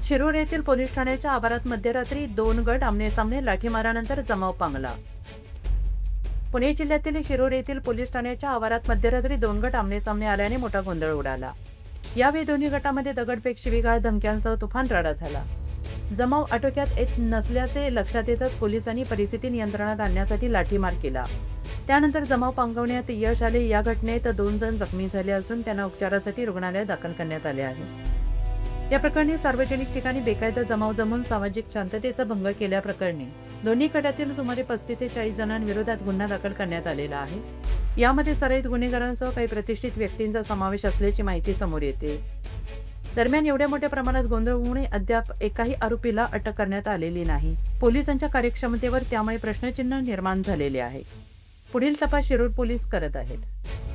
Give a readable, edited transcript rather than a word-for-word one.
शिरूर येथील पोलीस ठाण्याच्या आवारात मध्यरात्री दोन गट आमनेसामने लाठीमारानंतर जमाव पांगला. पुणे जिल्ह्यातील शिरूर येथील पोलीस ठाण्याच्या आवारात मध्यरात्री दोन गट आमनेसामने आल्याने मोठा गोंधळ उडाला. यावेळी दोन्ही गटामध्ये दगडफेक, शिवीगाळ, धमक्यांसह तुफान राडा झाला. जमाव आटोक्यात येत नसल्याचे लक्षात येताच पोलिसांनी परिस्थिती नियंत्रणात आणण्यासाठी लाठीमार केला. त्यानंतर जमाव पांगवण्यात यश आले. या घटनेत 2 जण जखमी झाले असून त्यांना उपचारासाठी रुग्णालयात दाखल करण्यात आले आहे. या प्रकरणी सार्वजनिक ठिकाणी बेकायदा जमाव जमवून सामाजिक शांततेचा भंग केल्याप्रकरणी दोन्ही गटातील सुमारे 35 ते 40 जणांविरोधात गुन्हा दाखल करण्यात आलेला आहे. यामध्ये सराईत गुन्हेगारांसह काही प्रतिष्ठित व्यक्तींचा समावेश असल्याची माहिती समोर येते. दरम्यान एवढ्या मोठ्या प्रमाणात गोंधळ होऊनही अद्याप एकाही आरोपीला अटक करण्यात आलेली नाही. पोलिसांच्या कार्यक्षमतेवर त्यामुळे प्रश्नचिन्ह निर्माण झालेले आहे. पुढील तपास शिरूर पोलीस करत आहेत.